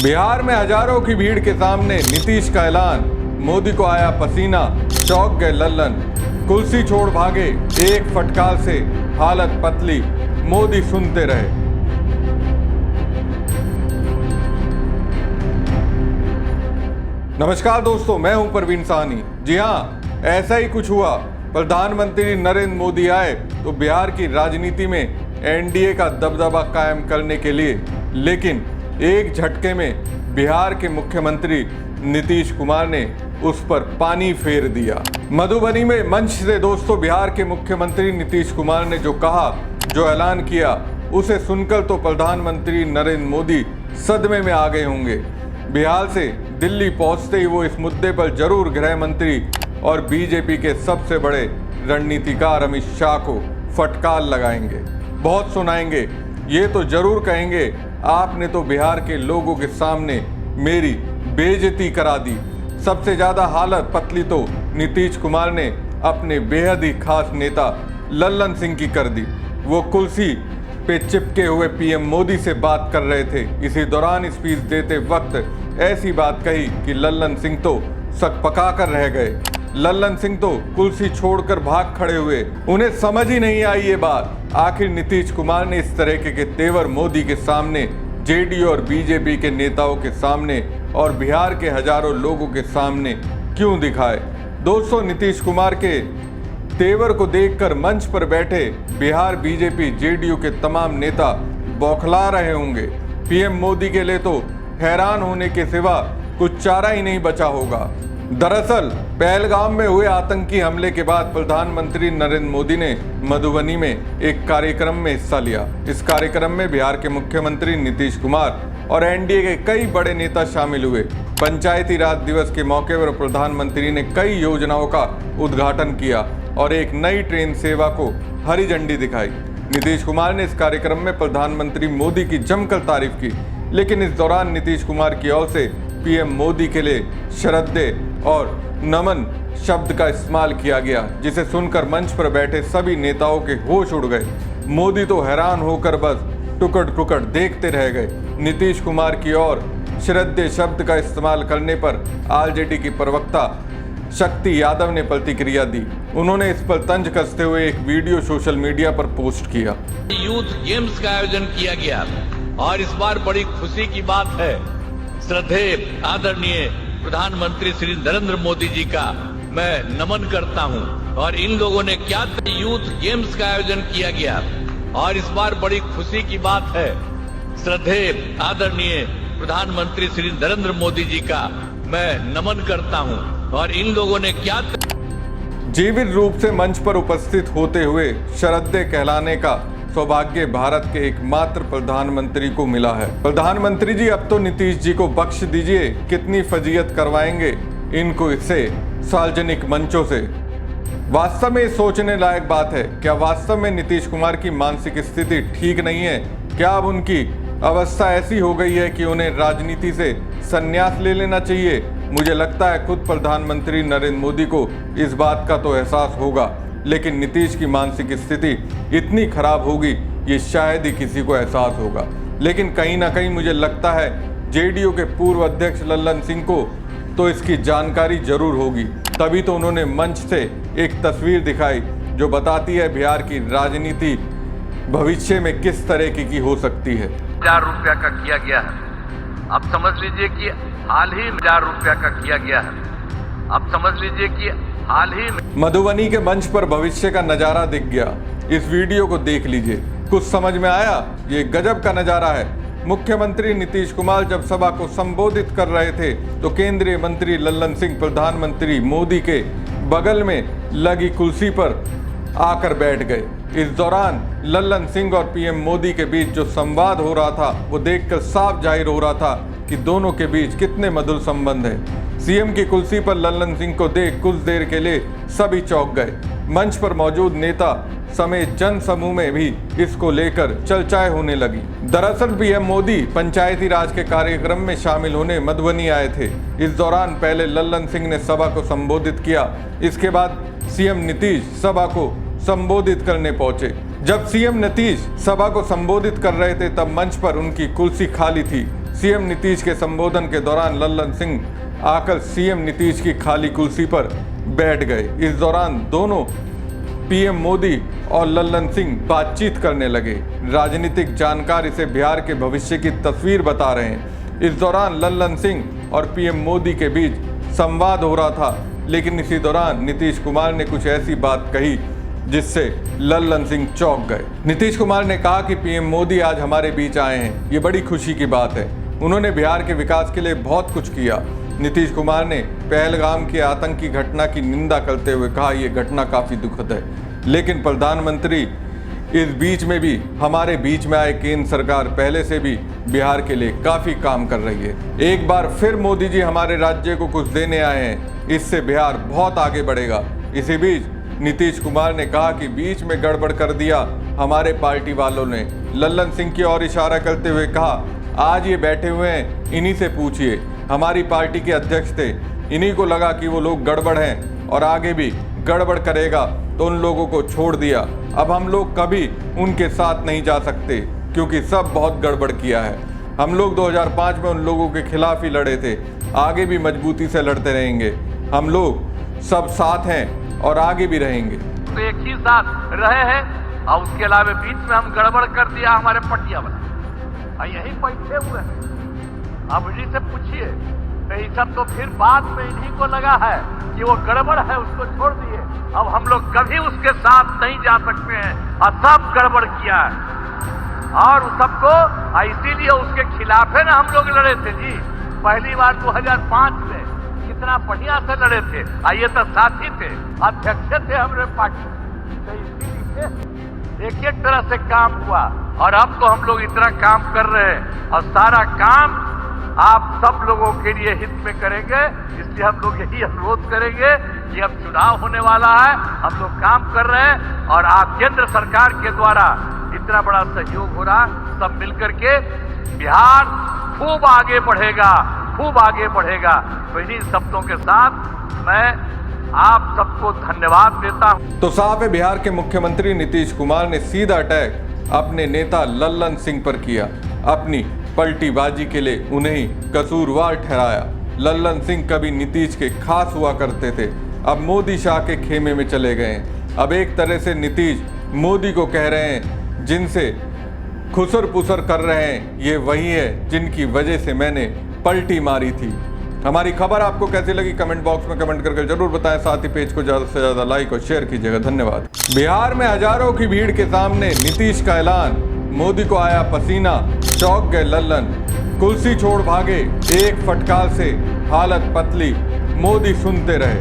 बिहार में हजारों की भीड़ के सामने नीतीश का ऐलान, मोदी को आया पसीना, चौंक गए लल्लन, कुर्सी छोड़ भागे, एक फटकार से हालत पतली, मोदी सुनते रहे। नमस्कार दोस्तों, मैं हूं परवीन साहनी। जी हां, ऐसा ही कुछ हुआ। प्रधानमंत्री नरेंद्र मोदी आए तो बिहार की राजनीति में एनडीए का दबदबा कायम करने के लिए, लेकिन एक झटके में बिहार के मुख्यमंत्री नीतीश कुमार ने उस पर पानी फेर दिया। मधुबनी में मंच से दोस्तों बिहार के मुख्यमंत्री नीतीश कुमार ने जो कहा, जो ऐलान किया, उसे सुनकर तो प्रधानमंत्री नरेंद्र मोदी सदमे में आ गए होंगे। बिहार से दिल्ली पहुंचते ही वो इस मुद्दे पर जरूर गृह मंत्री और बीजेपी के सबसे बड़े रणनीतिकार अमित शाह को फटकार लगाएंगे, बहुत सुनाएंगे। ये तो जरूर कहेंगे, आपने तो बिहार के लोगों के सामने मेरी बेइज्जती करा दी। सबसे ज्यादा हालत पतली तो नीतीश कुमार ने अपने बेहद ही खास नेता लल्लन सिंह की कर दी। वो कुर्सी पे चिपके हुए पीएम मोदी से बात कर रहे थे। इसी दौरान स्पीच देते वक्त ऐसी बात कही कि लल्लन सिंह तो सकपका कर रह गए। लल्लन सिंह तो कुर्सी छोड़कर भाग खड़े हुए। उन्हें समझ ही नहीं आई ये बात, आखिर नीतीश कुमार ने इस तरह के तेवर मोदी के सामने, जेडीयू और बीजेपी के नेताओं के सामने और बिहार के हजारों लोगों के सामने क्यों दिखाए। दोस्तों, नीतीश कुमार के तेवर को देखकर मंच पर बैठे बिहार बीजेपी जेडीयू के तमाम नेता बौखला रहे होंगे। पीएम मोदी के लिए तो हैरान होने के सिवा कुछ चारा ही नहीं बचा होगा। दरअसल पहलगाम में हुए आतंकी हमले के बाद प्रधानमंत्री नरेंद्र मोदी ने मधुबनी में एक कार्यक्रम में हिस्सा लिया। इस कार्यक्रम में बिहार के मुख्यमंत्री नीतीश कुमार और एनडीए के कई बड़े नेता शामिल हुए। पंचायती राज दिवस के मौके पर प्रधानमंत्री ने कई योजनाओं का उद्घाटन किया और एक नई ट्रेन सेवा को हरी झंडी दिखाई। नीतीश कुमार ने इस कार्यक्रम में प्रधानमंत्री मोदी की जमकर तारीफ की, लेकिन इस दौरान नीतीश कुमार की ओर से पीएम मोदी के लिए श्रद्धेय और नमन शब्द का इस्तेमाल किया गया, जिसे सुनकर मंच पर बैठे सभी नेताओं के होश उड़ गए। मोदी तो हैरान होकर बस टुकड़ टुकड़ देखते रह गए। नीतीश कुमार की ओर श्रद्धेय शब्द का इस्तेमाल करने पर आरजेडी की प्रवक्ता शक्ति यादव ने प्रतिक्रिया दी। उन्होंने इस पर तंज कसते हुए एक वीडियो सोशल मीडिया पर पोस्ट किया। यूथ गेम्स का आयोजन किया गया और इस बार बड़ी खुशी की बात है, श्रद्धेय आदरणीय प्रधानमंत्री श्री नरेंद्र मोदी जी का मैं नमन करता हूं। और इन लोगों ने क्या यूथ गेम्स का आयोजन किया गया और इस बार बड़ी खुशी की बात है, श्रद्धेय आदरणीय प्रधानमंत्री श्री नरेंद्र मोदी जी का मैं नमन करता हूं। और इन लोगों ने क्या जीवित रूप से मंच पर उपस्थित होते हुए श्रद्धेय कहलाने का सौभाग्य भारत के एकमात्र प्रधानमंत्री को मिला है। प्रधानमंत्री जी, अब तो नीतीश जी को बख्श दीजिए, कितनी फजीयत करवाएंगे इनको इससे सार्वजनिक मंचों से। वास्तव में सोचने लायक बात है, क्या वास्तव में नीतीश कुमार की मानसिक स्थिति ठीक नहीं है? क्या अब उनकी अवस्था ऐसी हो गई है कि उन्हें राजनीति से संन्यास ले लेना चाहिए? मुझे लगता है खुद प्रधानमंत्री नरेंद्र मोदी को इस बात का तो एहसास होगा, लेकिन नीतीश की मानसिक स्थिति इतनी खराब होगी ये शायद ही किसी को एहसास होगा। लेकिन कहीं ना कहीं मुझे लगता है जेडीयू के पूर्व अध्यक्ष लल्लन सिंह को तो इसकी जानकारी जरूर होगी, तभी तो उन्होंने मंच से एक तस्वीर दिखाई जो बताती है बिहार की राजनीति भविष्य में किस तरह की हो सकती है। 1000 रुपया का किया गया है, अब समझ लीजिए कि हाल ही 1000 रुपया का किया गया है, अब समझ लीजिए कि हाल ही मधुबनी के मंच पर भविष्य का नजारा दिख गया। इस वीडियो को देख लीजिए, कुछ समझ में आया? ये गजब का नजारा है। मुख्यमंत्री नीतीश कुमार जब सभा को संबोधित कर रहे थे तो केंद्रीय मंत्री लल्लन सिंह प्रधानमंत्री मोदी के बगल में लगी कुर्सी पर आकर बैठ गए। इस दौरान लल्लन सिंह और पीएम मोदी के बीच जो संवाद हो रहा था वो देखकर साफ जाहिर हो रहा था कि दोनों के बीच कितने मधुर संबंध है। सीएम की कुर्सी पर लल्लन सिंह को देख कुछ देर के लिए सभी चौंक गए। मंच पर मौजूद नेता समेत जन समूह में भी इसको लेकर चर्चाएं होने लगी। दरअसल पीएम मोदी पंचायती राज के कार्यक्रम में शामिल होने मधुबनी आए थे। इस दौरान पहले लल्लन सिंह ने सभा को संबोधित किया, इसके बाद सीएम नीतीश सभा को संबोधित करने पहुंचे। जब सीएम नीतीश सभा को संबोधित कर रहे थे तब मंच पर उनकी कुर्सी खाली थी। सीएम नीतीश के संबोधन के दौरान लल्लन सिंह आकर सीएम नीतीश की खाली कुर्सी पर बैठ गए। इस दौरान दोनों पीएम मोदी और लल्लन सिंह बातचीत करने लगे। राजनीतिक जानकार इसे बिहार के भविष्य की तस्वीर बता रहे हैं। इस दौरान लल्लन सिंह और पीएम मोदी के बीच संवाद हो रहा था, लेकिन इसी दौरान नीतीश कुमार ने कुछ ऐसी बात कही जिससे लल्लन सिंह चौंक गए। नीतीश कुमार ने कहा कि पीएम मोदी आज हमारे बीच आए हैं, ये बड़ी खुशी की बात है। उन्होंने बिहार के विकास के लिए बहुत कुछ किया। नीतीश कुमार ने पहलगाम की आतंकी घटना की निंदा करते हुए कहा यह घटना काफी दुखद है, लेकिन प्रधानमंत्री इस बीच में भी हमारे बीच में आए। केंद्र सरकार पहले से भी बिहार के लिए काफी काम कर रही है। एक बार फिर मोदी जी हमारे राज्य को कुछ देने आए हैं, इससे बिहार बहुत आगे बढ़ेगा। इसी बीच नीतीश कुमार ने कहा कि बीच में गड़बड़ कर दिया हमारे पार्टी वालों ने। लल्लन सिंह की ओर इशारा करते हुए कहा आज ये बैठे हुए हैं, इन्हीं से पूछिए। हमारी पार्टी के अध्यक्ष थे, इन्हीं को लगा कि वो लोग गड़बड़ हैं और आगे भी गड़बड़ करेगा तो उन लोगों को छोड़ दिया। अब हम लोग कभी उनके साथ नहीं जा सकते क्योंकि सब बहुत गड़बड़ किया है। हम लोग 2005 में उन लोगों के खिलाफ ही लड़े थे, आगे भी मजबूती से लड़ते रहेंगे। हम लोग सब साथ हैं और आगे भी रहेंगे। तो एक ही साथ रहे हैं और उसके अलावा बीच में हम गड़बड़ कर दिया हमारे पटिया वाला और यही बैठे हुए हैं। अब इन्हीं से पूछिए तो ये सब तो फिर बाद में इन्हीं को लगा है कि वो गड़बड़ है, उसको छोड़ दिए। अब हम लोग कभी उसके साथ नहीं जा सकते हैं और सब गड़बड़ किया है और सबको इसीलिए उसके खिलाफ है ना हम लोग लड़े थे जी। पहली बार 2005 में कितना बढ़िया से लड़े थे और ये तो साथी थे, अध्यक्ष थे हमारे पार्टी। तो इसीलिए एक एक तरह से काम हुआ और अब तो हम लोग इतना काम कर रहे हैं और सारा काम आप सब लोगों के लिए हित में करेंगे। इसलिए हम लोग यही अनुरोध करेंगे कि अब चुनाव होने वाला है, हम लोग काम कर रहे हैं और आप केंद्र सरकार के द्वारा इतना बड़ा सहयोग हो रहा, सब मिलकर के बिहार खूब आगे बढ़ेगा, खूब आगे बढ़ेगा। तो इन्हीं शब्दों के साथ मैं आप सबको धन्यवाद देता हूं। तो साफ है बिहार के मुख्यमंत्री नीतीश कुमार ने सीधा अटैक अपने नेता लल्लन सिंह पर किया। अपनी पलटीबाजी के लिए उन्हें ही कसूरवार ठहराया। लल्लन सिंह कभी नीतीश के खास हुआ करते थे, अब मोदी शाह के खेमे में चले गए हैं। अब एक तरह से नीतीश मोदी को कह रहे हैं जिनसे खुसर पुसर कर रहे हैं ये वही है जिनकी वजह से मैंने पलटी मारी थी। हमारी खबर आपको कैसी लगी कमेंट बॉक्स में कमेंट करके जरूर बताएं। साथ ही पेज को ज़्यादा से ज़्यादा लाइक और शेयर कीजिएगा। धन्यवाद। बिहार में हजारों की भीड़ के सामने नीतीश का ऐलान, मोदी को आया पसीना, चौंक गए लल्लन, कुर्सी छोड़ भागे, एक फटकार से हालत पतली, मोदी सुनते रहे।